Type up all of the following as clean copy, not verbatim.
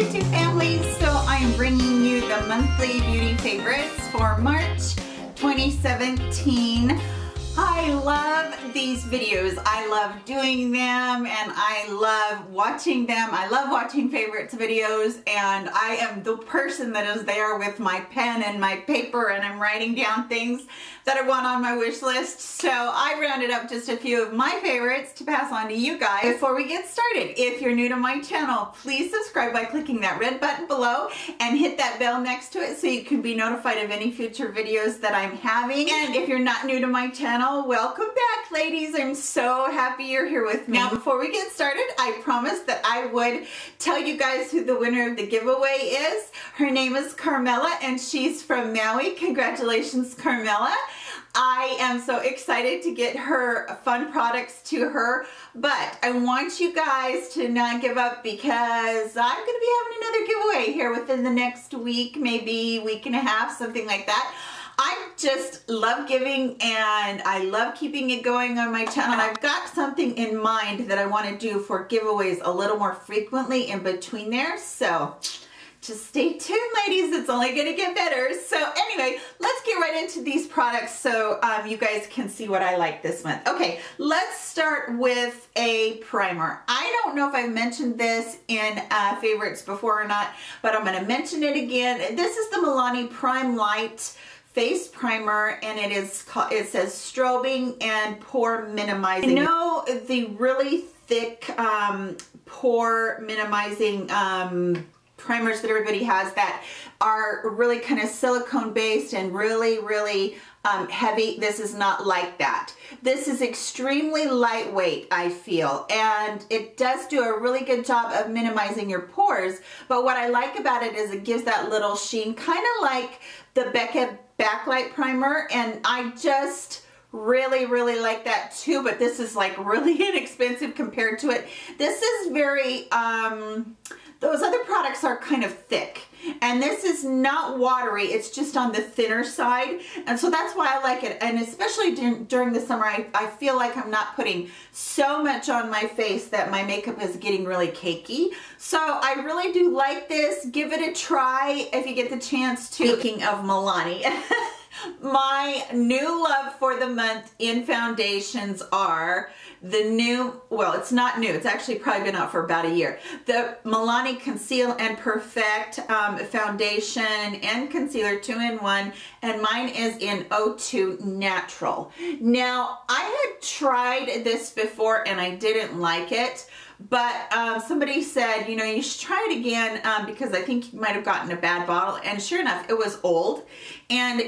YouTube family. So I'm bringing you the monthly beauty favorites for March 2017. I love these videos. I love doing them and I love watching them. I love watching favorites videos, and I am the person that is there with my pen and my paper and I'm writing down things that I want on my wish list. So I rounded up just a few of my favorites to pass on to you guys. Before we get started, if you're new to my channel, please subscribe by clicking that red button below and hit that bell next to it so you can be notified of any future videos that I'm having. And if you're not new to my channel, welcome back, ladies. I'm so happy you're here with me. Now, before we get started, I promised that I would tell you guys who the winner of the giveaway is. Her name is Carmela and she's from Maui. Congratulations, Carmela. I am so excited to get her fun products to her, but I want you guys to not give up because I'm going to be having another giveaway here within the next week, maybe week and a half, something like that. I just love giving and I love keeping it going on my channel. And I've got something in mind that I want to do for giveaways a little more frequently in between there. So just stay tuned, ladies. It's only going to get better. So anyway, let's get right into these products so you guys can see what I like this month. Okay, let's start with a primer. I don't know if I've mentioned this in favorites before or not, but I'm going to mention it again. This is the Milani Prime Light face primer, and it says strobing and pore minimizing. You know, the really thick pore minimizing primers that everybody has that are really kind of silicone based and really heavy. This is not like that. This is extremely lightweight, I feel, and it does do a really good job of minimizing your pores. But what I like about it is it gives that little sheen, kind of like the Becca Backlight Primer, and I just really like that too. But this is like really inexpensive compared to it. This is very those other products are kind of thick, and this is not watery. It's just on the thinner side, and so that's why I like it. And especially during the summer, I feel like I'm not putting so much on my face that my makeup is getting really cakey. So I really do like this. Give it a try if you get the chance to. Speaking of Milani, my new love for the month in foundations are the new, well, it's not new, it's actually probably been out for about a year, the Milani Conceal and Perfect foundation and concealer 2-in-1, and mine is in 02 Natural. Now, I had tried this before and I didn't like it, but somebody said, you know, you should try it again because I think you might have gotten a bad bottle. And sure enough, it was old, and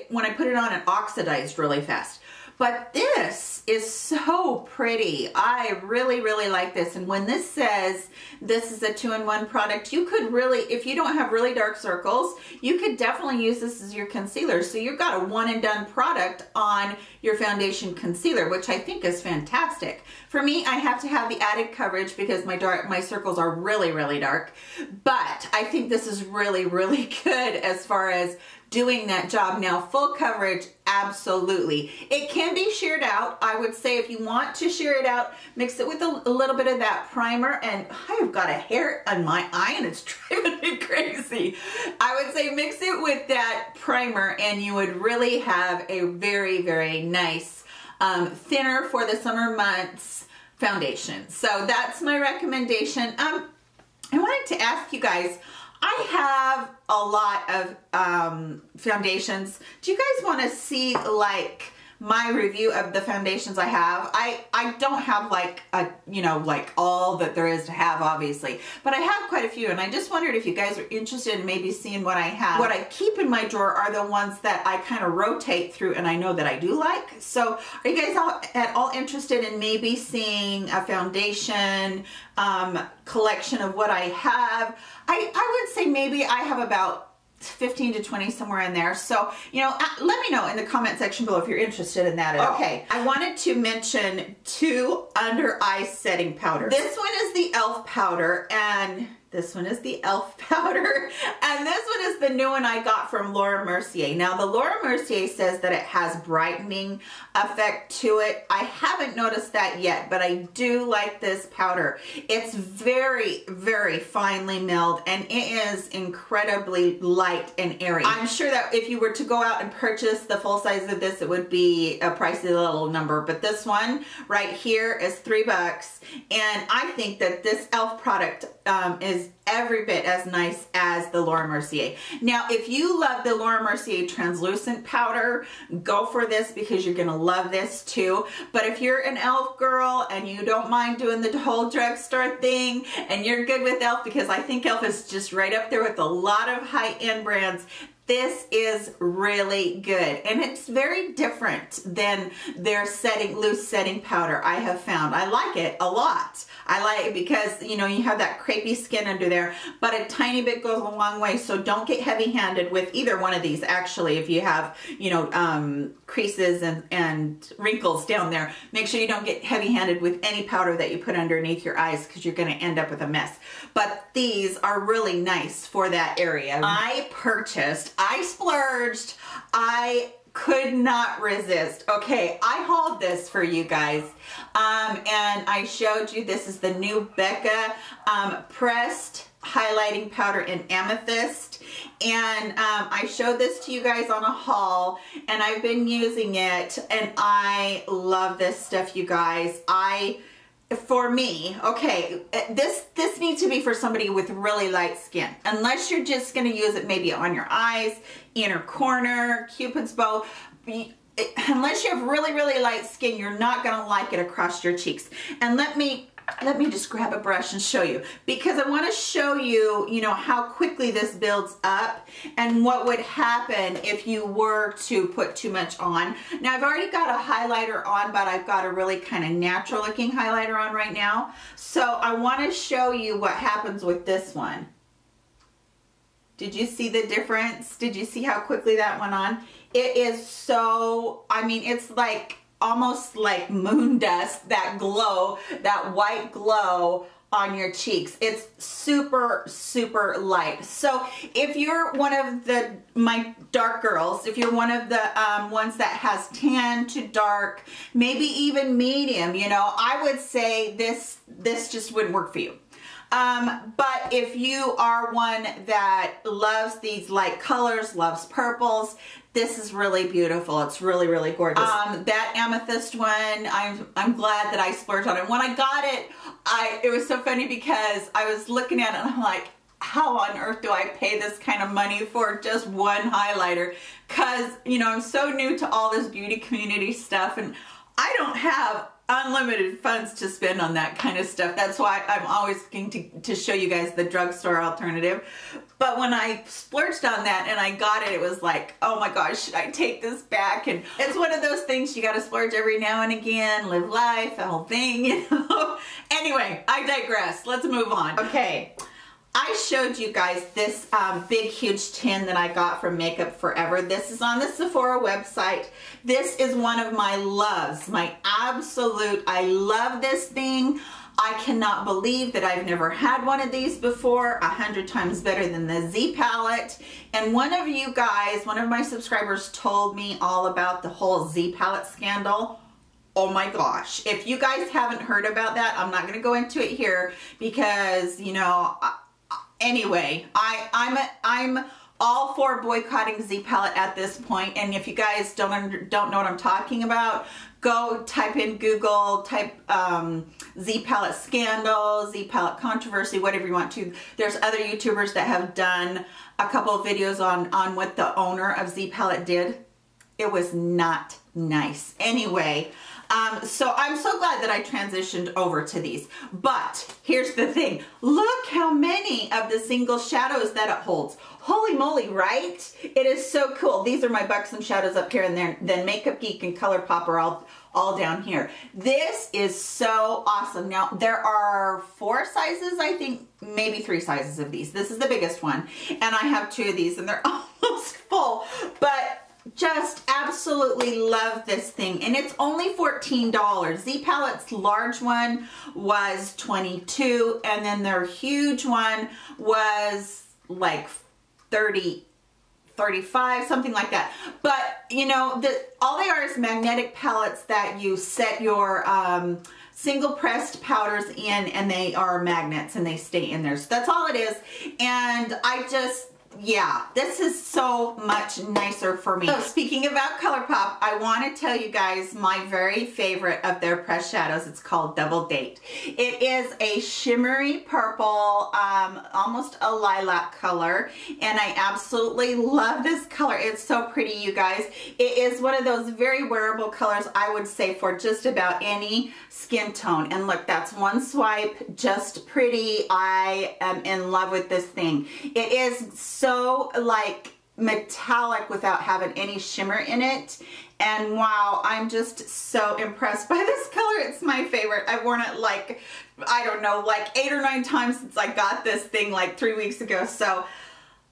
when I put it on, it oxidized really fast. But this is so pretty. I really like this. And when this says this is a 2-in-1 product, you could really, if you don't have really dark circles, you could definitely use this as your concealer. So you've got a one and done product on your foundation concealer, which I think is fantastic. For me, I have to have the added coverage because my circles are really dark. But I think this is really good as far as doing that job. Now, full coverage, absolutely. It can be sheared out. I would say if you want to shear it out, mix it with a little bit of that primer. And I've got a hair on my eye and it's driving me crazy. I would say mix it with that primer and you would really have a very nice thinner for the summer months foundation. So that's my recommendation. I wanted to ask you guys, I have a lot of foundations. Do you guys want to see like my review of the foundations I have? I don't have like like all that there is to have, obviously, but I have quite a few, and I just wondered if you guys are interested in maybe seeing what I have. What I keep in my drawer are the ones that I kind of rotate through and I know that I do like. So are you guys at all interested in maybe seeing a foundation collection of what I have? I would say maybe I have about 15 to 20 somewhere in there. So, you know, let me know in the comment section below if you're interested in that at all. Okay, I wanted to mention two under eye setting powders. This one is the e.l.f. powder, and This one is the e.l.f. powder, and this one is the new one I got from Laura Mercier. Now, the Laura Mercier says that it has brightening effect to it. I haven't noticed that yet, but I do like this powder. It's very, very finely milled, and it is incredibly light and airy. I'm sure that if you were to go out and purchase the full size of this, it would be a pricey little number, but this one right here is $3, and I think that this e.l.f. product is every bit as nice as the Laura Mercier. Now, if you love the Laura Mercier translucent powder, go for this because you're gonna love this too. But if you're an e.l.f. girl and you don't mind doing the whole drugstore thing and you're good with e.l.f., because I think e.l.f. is just right up there with a lot of high-end brands, this is really good, and it's very different than their loose setting powder I have found. I like it a lot. I like it because, you know, you have that crepey skin under there, but a tiny bit goes a long way, so don't get heavy-handed with either one of these, actually. If you have, you know, creases and wrinkles down there, make sure you don't get heavy-handed with any powder that you put underneath your eyes, because you're going to end up with a mess. But these are really nice for that area. I splurged, I could not resist. Okay, I hauled this for you guys, and I showed you, this is the new Becca pressed highlighting powder in amethyst, and I showed this to you guys on a haul, and I've been using it, and I love this stuff, you guys. For me, okay, this needs to be for somebody with really light skin. Unless you're just going to use it maybe on your eyes, inner corner, Cupid's bow. Unless you have really, really light skin, you're not going to like it across your cheeks. And let me just grab a brush and show you, because I want to show you, you know, how quickly this builds up and what would happen if you were to put too much on. Now, I've already got a highlighter on, but I've got a really kind of natural looking highlighter on right now. So I want to show you what happens with this one. Did you see the difference? Did you see how quickly that went on? It is so, I mean, it's like almost like moon dust, that glow, that white glow on your cheeks. It's super, super light. So if you're one of my dark girls, if you're one of the ones that has tan to dark, maybe even medium, you know, I would say this just wouldn't work for you. But if you are one that loves these light colors, loves purples, this is really beautiful. It's really, really gorgeous. That amethyst one, I'm glad that I splurged on it. When I got it, it was so funny because I was looking at it and I'm like, how on earth do I pay this kind of money for just one highlighter? Because, you know, I'm so new to all this beauty community stuff, and I don't have unlimited funds to spend on that kind of stuff. That's why I'm always looking to show you guys the drugstore alternative. But when I splurged on that and I got it, it was like, oh my gosh, should I take this back? And it's one of those things you got to splurge every now and again, live life, the whole thing, you know. Anyway, I digress. Let's move on. Okay. I showed you guys this big, huge tin that I got from Makeup Forever. This is on the Sephora website. This is one of my loves, my absolute, I love this thing. I cannot believe that I've never had one of these before. 100 times better than the Z palette. And one of you guys, one of my subscribers told me all about the whole Z palette scandal. Oh my gosh. If you guys haven't heard about that, I'm not going to go into it here because, you know, anyway, I'm all for boycotting Z palette at this point, and if you guys don't know what I'm talking about, go type in Google, type Z palette scandal, Z palette controversy, whatever you want to. There's other YouTubers that have done a couple of videos on what the owner of Z palette did. It was not nice. Anyway, so I'm so glad that I transitioned over to these. But here's the thing. Look how many of the single shadows that it holds. Holy moly, right? It is so cool. These are my buxom shadows up here, and then Makeup Geek and ColourPop are all down here. This is so awesome. Now, there are 4 sizes, I think, maybe 3 sizes of these. This is the biggest one, and I have 2 of these, and they're almost full. But just absolutely love this thing, and it's only $14. Z Palette's large one was $22, and then their huge one was like $30, $35, something like that. But you know, all they are is magnetic palettes that you set your single pressed powders in, and they are magnets and they stay in there. So that's all it is. And I just, yeah, this is so much nicer for me. So speaking about ColourPop, I want to tell you guys my very favorite of their pressed shadows. It's called Double Date. It is a shimmery purple, almost a lilac color, and I absolutely love this color. It's so pretty, you guys. It is one of those very wearable colors, I would say, for just about any skin tone. And look, that's one swipe, just pretty. I am in love with this thing. It is so like metallic without having any shimmer in it, and wow, I'm just so impressed by this color. It's my favorite. I've worn it like, I don't know, like 8 or 9 times since I got this thing like 3 weeks ago. So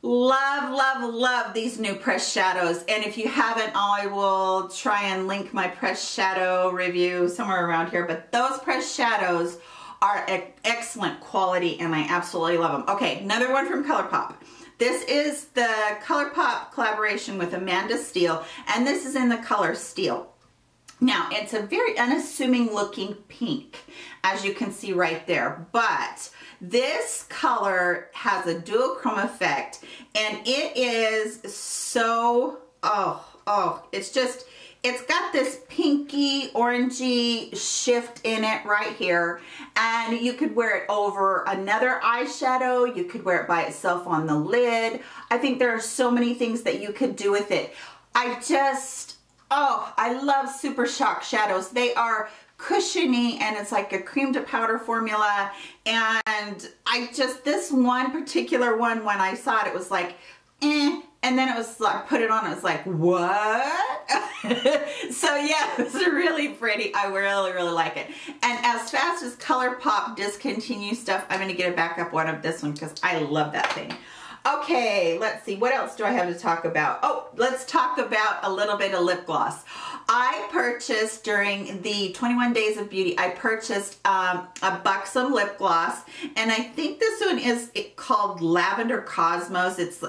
love, love, love these new pressed shadows. And if you haven't, I will try and link my pressed shadow review somewhere around here, but those pressed shadows are excellent quality, and I absolutely love them. Okay, another one from ColourPop. This is the ColourPop collaboration with Amanda Steele, and this is in the color Steel. Now, it's a very unassuming looking pink, as you can see right there, but this color has a duochrome effect, and it is so, it's just, it's got this pinky orangey shift in it right here, and you could wear it over another eyeshadow. You could wear it by itself on the lid. I think there are so many things that you could do with it. I just, I love Super Shock shadows. They are cushiony, and it's like a cream to powder formula, and I just, this one particular one, when I saw it, it was like, and then it was like, put it on, it was like, what? So yeah, it's really pretty. I really, really like it. And as fast as ColourPop discontinues stuff, I'm going to get a backup one of this one because I love that thing. Okay, let's see. What else do I have to talk about? Oh, let's talk about a little bit of lip gloss. I purchased during the 21 Days of Beauty, I purchased a Buxom lip gloss, and I think this one is called Lavender Cosmos. It's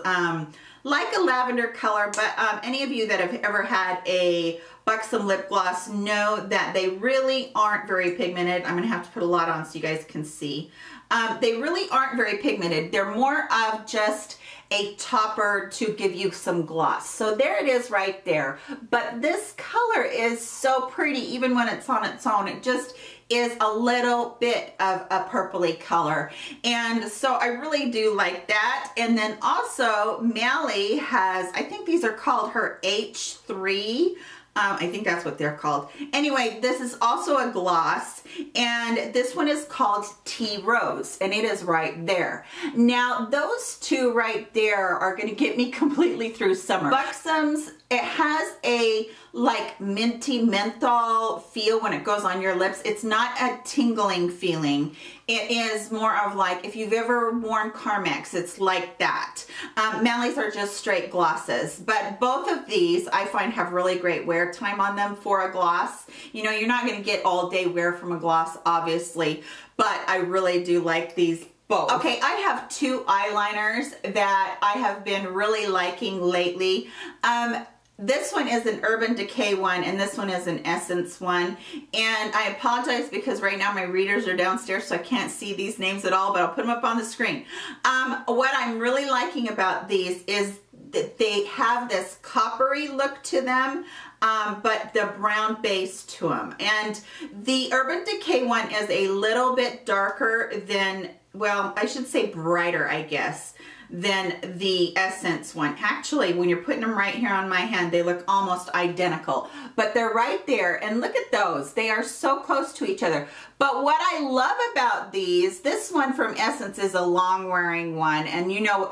like a lavender color, but any of you that have ever had a Buxom lip gloss know that they really aren't very pigmented. I'm going to have to put a lot on so you guys can see. They really aren't very pigmented. They're more of just a topper to give you some gloss. So there it is right there. But this color is so pretty even when it's on its own. It just is a little bit of a purpley color. And so I really do like that. And then also Mally has, I think these are called her H3. I think that's what they're called. Anyway, this is also a gloss, and this one is called Tea Rose, and it is right there. Now, those two right there are going to get me completely through summer. Buxom's, it has a like minty menthol feel when it goes on your lips. It's not a tingling feeling. It is more of like, if you've ever worn Carmex, it's like that. Mally's are just straight glosses, but both of these I find have really great wear time on them for a gloss. You know, you're not going to get all day wear from a gloss, obviously, but I really do like these both. Okay, I have two eyeliners that I have been really liking lately. This one is an Urban Decay one, and this one is an Essence one. And I apologize because right now my readers are downstairs, so I can't see these names at all, but I'll put them up on the screen. What I'm really liking about these is that they have this coppery look to them, but the brown base to them. And the Urban Decay one is a little bit darker than, well, I should say brighter, I guess, than the Essence one. Actually, when you're putting them right here on my hand, they look almost identical, but they're right there, and look at those. They are so close to each other. But what I love about these, this one from Essence is a long wearing one, and you know,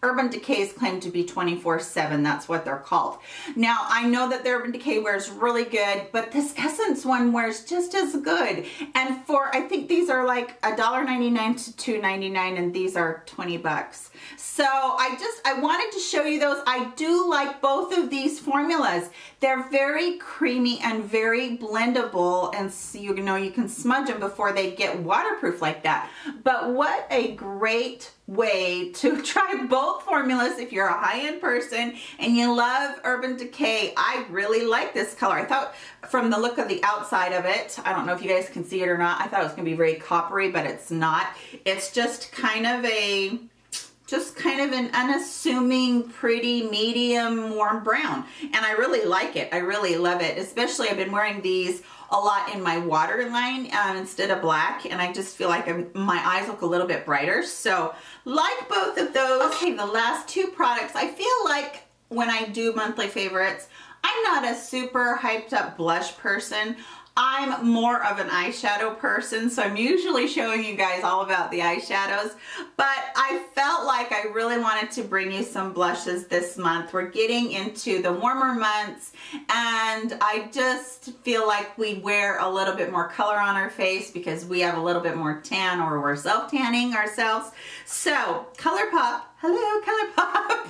Urban Decay is claimed to be 24/7. That's what they're called. Now, I know that the Urban Decay wears really good, but this Essence one wears just as good. And for, I think these are like $1.99 to $2.99, and these are 20 bucks. So I wanted to show you those. I do like both of these formulas. They're very creamy and very blendable, and so, you know, you can smudge them before they get waterproof like that. But what a great way to try both formulas if you're a high-end person and you love Urban Decay. I really like this color. I thought from the look of the outside of it, I don't know if you guys can see it or not, I thought it was gonna be very coppery, but it's not. It's just kind of an unassuming, pretty, medium, warm brown. And I really like it. I really love it. Especially I've been wearing these a lot in my waterline instead of black, and I just feel like my eyes look a little bit brighter. So like both of those. Okay, the last two products. I feel like when I do monthly favorites, I'm not a super hyped up blush person. I'm more of an eyeshadow person, so I'm usually showing you guys all about the eyeshadows, but I felt like I really wanted to bring you some blushes this month. We're getting into the warmer months, and I just feel like we wear a little bit more color on our face because we have a little bit more tan, or we're self-tanning ourselves. So, ColourPop, hello ColourPop.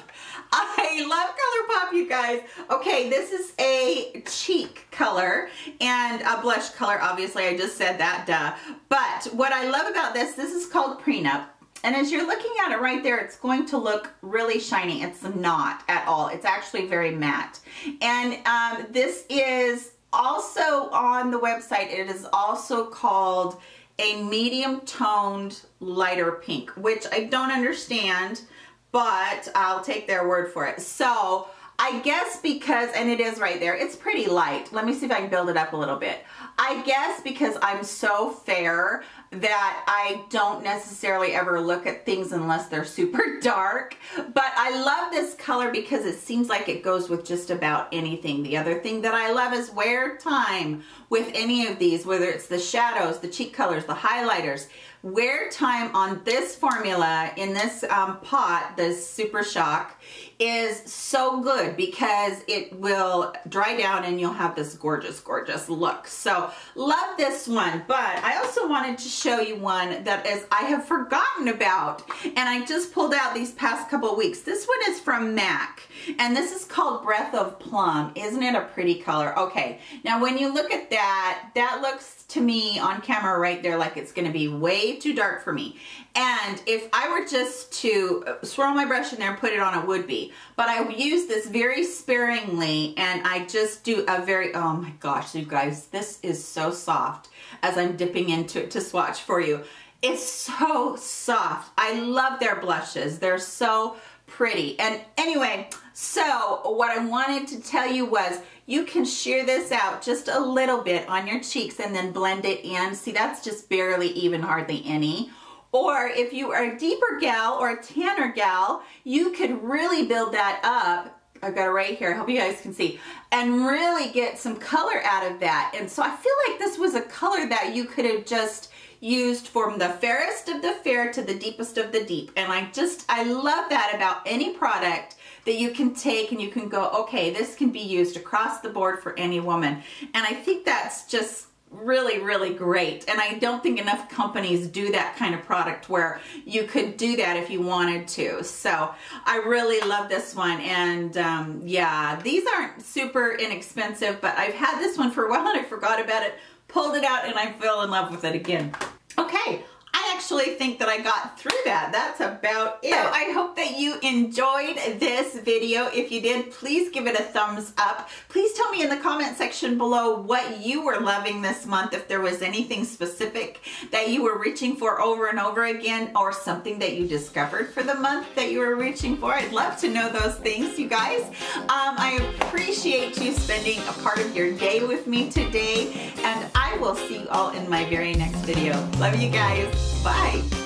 I love ColourPop, you guys. Okay, this is a cheek color and a blush color. Obviously, I just said that, duh. But what I love about this is called Prenup. And as you're looking at it right there, it's going to look really shiny. It's not at all. It's actually very matte. And this is also on the website. It is also called a medium toned lighter pink, which I don't understand, but I'll take their word for it. So I guess because, and it is right there, it's pretty light. Let me see if I can build it up a little bit. I guess because I'm so fair that I don't necessarily ever look at things unless they're super dark. But I love this color because it seems like it goes with just about anything. The other thing that I love is wear time with any of these, whether it's the shadows, the cheek colors, the highlighters. Wear time on this formula in this pot, this Super Shock, is so good because it will dry down and you'll have this gorgeous, gorgeous look. So love this one, but I also wanted to show you one that I have forgotten about, and I just pulled out these past couple weeks. This one is from MAC, and this is called Breath of Plum. Isn't it a pretty color? Okay, now when you look at that, that looks to me on camera right there like it's gonna be way too dark for me. And if I were just to swirl my brush in there and put it on, it would be. But I use this very sparingly, and I just do a very, oh my gosh, you guys, this is so soft as I'm dipping into it to swatch for you. It's so soft. I love their blushes. They're so pretty. And anyway, so what I wanted to tell you was you can shear this out just a little bit on your cheeks and then blend it in. See, that's just barely even, hardly any. Or if you are a deeper gal or a tanner gal, you could really build that up. I've got it right here, I hope you guys can see, and really get some color out of that. And so I feel like this was a color that you could have just used from the fairest of the fair to the deepest of the deep. And I love that about any product that you can take and you can go, okay, this can be used across the board for any woman. And I think that's just really, really great. And I don't think enough companies do that kind of product where you could do that if you wanted to. So I really love this one. And yeah, these aren't super inexpensive, but I've had this one for a while and I forgot about it, pulled it out, and I fell in love with it again. Okay, I actually think that I got through that. That's about it. So I hope that you enjoyed this video. If you did, please give it a thumbs up. Please tell me in the comment section below what you were loving this month, if there was anything specific that you were reaching for over and over again, or something that you discovered for the month that you were reaching for. I'd love to know those things, you guys. I appreciate you spending a part of your day with me today, and I will see you all in my very next video. Love you guys. Bye.